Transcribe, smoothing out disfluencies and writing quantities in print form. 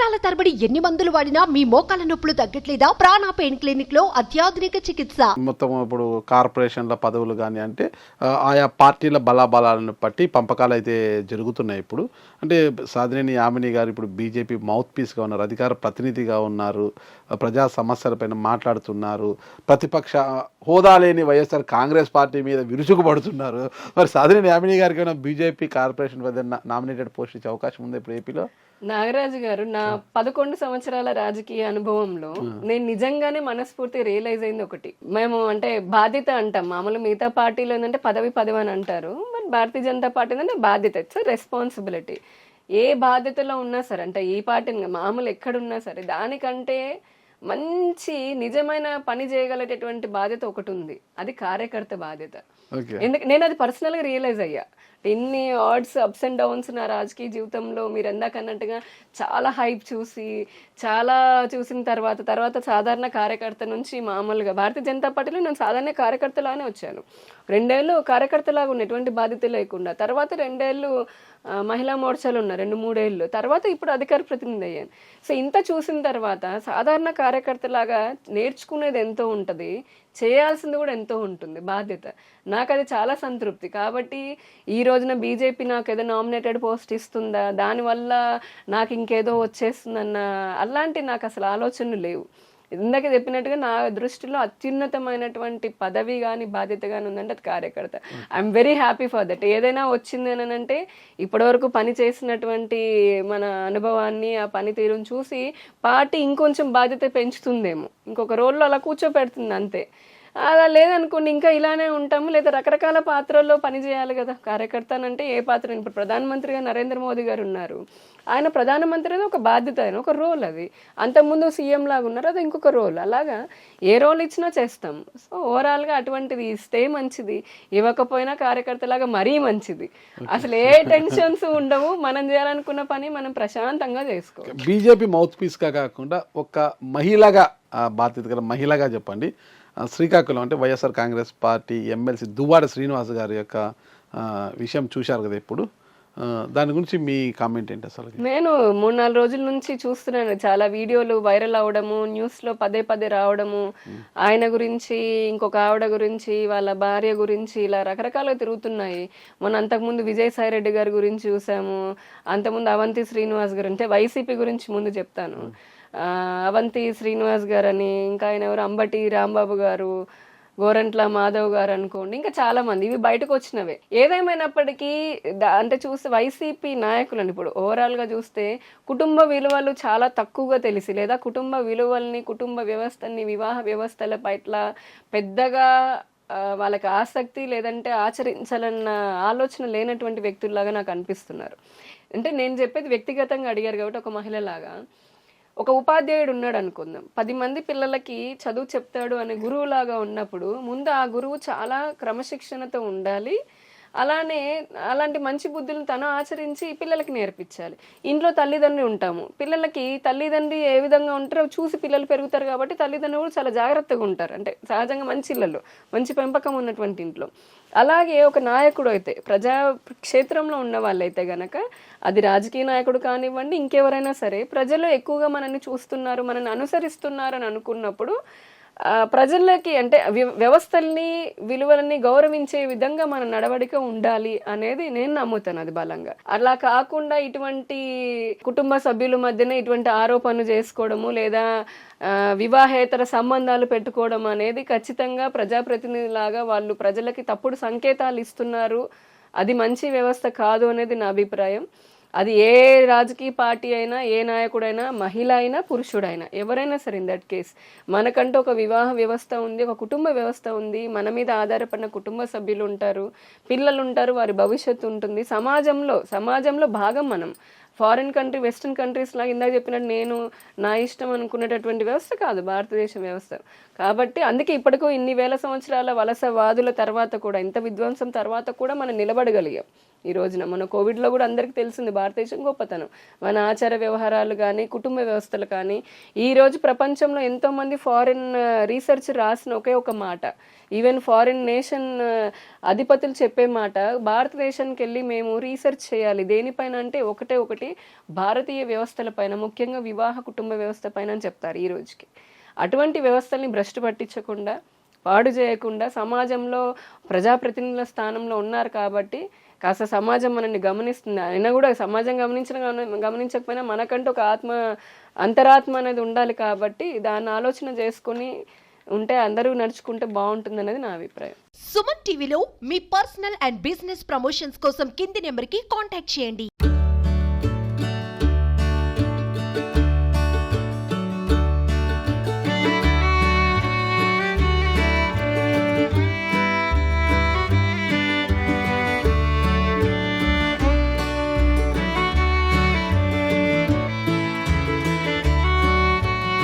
సంవత్సరాల తరబడి ఎన్ని మందులు వాడినా మీ మోకాల నొప్పులు తగ్గట్లేదా? ప్రాణ పెయిన్ క్లినిక్ లో అత్యాధునిక చికిత్స. మొత్తం ఇప్పుడు కార్పొరేషన్ల పదవులు కానీ అంటే ఆయా పార్టీల బలాబలాలను బట్టి పంపకాలు అయితే జరుగుతున్నాయి. ఇప్పుడు అంటే సాధినేని యామిని గారు ఇప్పుడు బీజేపీ మౌత్ పీస్గా ఉన్నారు, అధికార ప్రతినిధిగా ఉన్నారు, ప్రజా సమస్యలపైన మాట్లాడుతున్నారు, ప్రతిపక్ష హోదా లేని వైఎస్ఆర్ కాంగ్రెస్ పార్టీ మీద విరుచుకుపడుతున్నారు. మరి సాధినేని యామిని గారికి ఏమైనా బీజేపీ కార్పొరేషన్ వద్ద నామినేటెడ్ పోస్ట్ ఇచ్చే అవకాశం ఉంది ఇప్పుడు ఏపీలో? నాగరాజు గారు, నా 11 సంవత్సరాల రాజకీయ అనుభవంలో నేను నిజంగానే మనస్ఫూర్తి రియలైజ్ అయింది ఒకటి. మేము అంటే బాధ్యత అంటాం, మామూలు మిగతా పార్టీలో ఏంటంటే పదవి అని అంటారు, మరి భారతీయ జనతా పార్టీ ఏంటంటే బాధ్యత, ఇట్స్ రెస్పాన్సిబిలిటీ. ఏ బాధ్యతలో ఉన్నా సరే, అంటే ఈ పార్టీని మామూలు ఎక్కడున్నా సరే, దానికంటే మంచి నిజమైన పని చేయగలిగేటటువంటి బాధ్యత ఒకటి ఉంది, అది కార్యకర్త బాధ్యత. ఎందుకు నేను అది పర్సనల్గా రియలైజ్ అయ్యా. ఎన్ని ఆడ్స్ అప్స్ అండ్ డౌన్స్ నా రాజకీయ జీవితంలో మీరు ఎందాక అన్నట్టుగా చాలా హైప్ చాలా చూసిన తర్వాత సాధారణ కార్యకర్త నుంచి మామూలుగా భారతీయ జనతా పార్టీలో నేను సాధారణ కార్యకర్తలానే వచ్చాను. 2 ఏళ్ళు కార్యకర్తలాగా ఉన్న ఎటువంటి బాధ్యత లేకుండా, తర్వాత 2 ఏళ్ళు మహిళా మోర్చాలు ఉన్నా, 2-3 ఏళ్ళు, తర్వాత ఇప్పుడు అధికార ప్రతినిధి అయ్యాను. సో ఇంత చూసిన తర్వాత సాధారణ కార్యకర్తలాగా నేర్చుకునేది ఎంతో ఉంటుంది, చేయాల్సింది కూడా ఎంతో ఉంటుంది బాధ్యత. నాకు అది చాలా సంతృప్తి. కాబట్టి ఈ రోజున బీజేపీ నాకు ఏదో నామినేటెడ్ పోస్ట్ ఇస్తుందా, దానివల్ల నాకు ఇంకేదో వచ్చేస్తుందన్న అలాంటి నాకు అసలు ఆలోచనలు లేవు. ఇందాక చెప్పినట్టుగా నా దృష్టిలో అత్యున్నతమైనటువంటి పదవి కానీ బాధ్యత కానీ ఉందంటే అది కార్యకర్త. I'm very happy for that. ఏదైనా వచ్చింది అని అంటే ఇప్పటివరకు పని చేసినటువంటి మన అనుభవాన్ని, ఆ పనితీరుని చూసి పార్టీ ఇంకొంచెం బాధ్యత పెంచుతుందేమో, ఇంకొక రోల్లో అలా కూర్చోపెడుతుంది అంతే. అలా లేదనుకోండి ఇంకా ఇలానే ఉంటాము, లేదా రకరకాల పాత్రల్లో పనిచేయాలి కదా కార్యకర్త అంటే. ఏ పాత్ర, ఇప్పుడు ప్రధానమంత్రిగా నరేంద్ర మోదీ గారు ఉన్నారు, ఆయన ప్రధానమంత్రి అనేది ఒక బాధ్యత, ఆయన ఒక రోల్. అది అంతకుముందు సీఎం లాగా ఉన్నారు, అది ఇంకొక రోల్. అలాగా ఏ రోల్ ఇచ్చినా చేస్తాం. సో ఓవరాల్గా అటువంటిది ఇస్తే మంచిది, ఇవ్వకపోయినా కార్యకర్తలాగా మరీ మంచిది. అసలు ఏ టెన్షన్స్ ఉండవు, మనం చేయాలనుకున్న పని మనం ప్రశాంతంగా చేసుకోవాలి. బీజేపీ మౌత్ పీస్గా కాకుండా ఒక మహిళగా, బాధ్యత గల మహిళగా చెప్పండి, శ్రీకాకుళం అంటే వైఎస్ఆర్ కాంగ్రెస్ పార్టీ ఎమ్మెల్సీ దువ్వాడ శ్రీనివాస్ గారి యొక్క విషయం చూశారు కదా ఇప్పుడు, దాని గురించి మీ కామెంట్ ఏంటి? అసలు నేను 3-4 రోజుల నుంచి చూస్తున్నాను, చాలా వీడియోలు వైరల్ అవడము, న్యూస్లో పదే రావడము, ఆయన గురించి, ఇంకొక ఆవిడ గురించి, వాళ్ళ భార్య గురించి, ఇలా రకరకాలుగా తిరుగుతున్నాయి. మొన్న అంతకుముందు విజయసాయి రెడ్డి గారి గురించి చూసాము, అంతకుముందు అవంతి శ్రీనివాస్ గారు, అంటే వైసీపీ గురించి ముందు చెప్తాను. అవంతి శ్రీనివాస్ గారు అని, ఇంకా ఆయన ఎవరు, అంబటి రాంబాబు గారు, గోరంట్ల మాధవ్ గారు అనుకోండి, ఇంకా చాలా మంది, ఇవి బయటకు వచ్చినవే. ఏదేమైనప్పటికీ అంటే చూస్తే వైసీపీ నాయకులను ఇప్పుడు ఓవరాల్ గా చూస్తే కుటుంబ విలువలు చాలా తక్కువగా తెలిసి, లేదా కుటుంబ విలువల్ని, కుటుంబ వ్యవస్థని, వివాహ వ్యవస్థల పట్ల పెద్దగా వాళ్ళకి ఆసక్తి, లేదంటే ఆచరించాలన్న ఆలోచన లేనటువంటి వ్యక్తుల్లాగా నాకు అనిపిస్తున్నారు. అంటే నేను చెప్పేది వ్యక్తిగతంగా అడిగారు కాబట్టి, ఒక మహిళలాగా ఒక ఉపాధ్యాయుడు ఉన్నాడు అనుకుందాం, 10 మంది పిల్లలకి చదువు చెప్తాడు అనే గురువులాగా ఉన్నప్పుడు ముందు ఆ గురువు చాలా క్రమశిక్షణతో ఉండాలి, అలానే అలాంటి మంచి బుద్ధులను తను ఆచరించి పిల్లలకి నేర్పించాలి. ఇంట్లో తల్లిదండ్రులు ఉంటాము, పిల్లలకి తల్లిదండ్రి ఏ విధంగా ఉంటారో చూసి పిల్లలు పెరుగుతారు కాబట్టి తల్లిదండ్రులు కూడా చాలా జాగ్రత్తగా ఉంటారు, అంటే సహజంగా మంచి ఇళ్ళల్లో మంచి పెంపకం ఉన్నటువంటి ఇంట్లో. అలాగే ఒక నాయకుడు అయితే, ప్రజా క్షేత్రంలో ఉన్న వాళ్ళైతే గనక, అది రాజకీయ నాయకుడు కానివ్వండి, ఇంకెవరైనా సరే, ప్రజలు ఎక్కువగా మనల్ని చూస్తున్నారు, మనల్ని అనుసరిస్తున్నారు అని అనుకున్నప్పుడు ప్రజలకి అంటే వ్యవస్థల్ని, విలువలని గౌరవించే విధంగా మన నడవడిక ఉండాలి అనేది నేను నమ్ముతాను, అది బలంగా. అలా కాకుండా ఇటువంటి కుటుంబ సభ్యుల మధ్యన ఇటువంటి ఆరోపణలు చేసుకోవడము, లేదా వివాహేతర సంబంధాలు పెట్టుకోవడం అనేది ఖచ్చితంగా ప్రజాప్రతినిధిలాగా వాళ్ళు ప్రజలకి తప్పుడు సంకేతాలు ఇస్తున్నారు, అది మంచి వ్యవస్థ కాదు అనేది నా అభిప్రాయం. అది ఏ రాజకీయ పార్టీ అయినా, ఏ నాయకుడైనా, మహిళ అయినా, పురుషుడైనా, ఎవరైనా సరే, ఇన్ దట్ కేస్ మనకంటూ ఒక వివాహ వ్యవస్థ ఉంది, ఒక కుటుంబ వ్యవస్థ ఉంది, మన మీద ఆధారపడిన కుటుంబ సభ్యులు ఉంటారు, పిల్లలు ఉంటారు, వారి భవిష్యత్తు ఉంటుంది, సమాజంలో భాగం మనం. ఫారిన్ కంట్రీ, వెస్ట్రన్ కంట్రీస్ లాగా ఇందాక చెప్పినట్టు నేను నా ఇష్టం అనుకునేటటువంటి వ్యవస్థ కాదు భారతదేశ వ్యవస్థ. కాబట్టి అందుకే ఇప్పటికో ఇన్ని వేల సంవత్సరాల వలసవాదుల తర్వాత కూడా, ఇంత విధ్వంసం తర్వాత కూడా మనం నిలబడగలిగాం. ఈ రోజున మన కోవిడ్లో కూడా అందరికీ తెలిసింది భారతదేశం గొప్పతనం, మన ఆచార వ్యవహారాలు కానీ కుటుంబ వ్యవస్థలు కానీ. ఈరోజు ప్రపంచంలో ఎంతోమంది ఫారిన్ రీసెర్చ్ రాసిన ఒకే ఒక మాట, ఈవెన్ ఫారిన్ నేషన్ అధిపతులు చెప్పే మాట, భారతదేశానికి వెళ్ళి మేము రీసెర్చ్ చేయాలి దేనిపైన అంటే ఒకటి భారతీయ వ్యవస్థల పైన, ముఖ్యంగా వివాహ కుటుంబ వ్యవస్థ పైన అని చెప్తారు ఈ రోజుకి. అటువంటి వ్యవస్థల్ని భ్రష్టు పట్టించకుండా, పాడు చేయకుండా, సమాజంలో ప్రజాప్రతినిధుల స్థానంలో ఉన్నారు కాబట్టి కాస్త సమాజం మనల్ని గమనిస్తుంది. అయినా కూడా సమాజం గమనించకపోయినా మనకంటూ ఒక అంతరాత్మ అనేది ఉండాలి కాబట్టి దాన్ని ఆలోచన చేసుకొని ఉంటే అందరూ నడుచుకుంటే బాగుంటుంది అనేది నా అభిప్రాయం. సుమన్ టీవీలో మీ పర్సనల్ అండ్ బిజినెస్ ప్రమోషన్స్ కోసం కింది నెంబర్కి కాంటాక్ట్ చేయండి.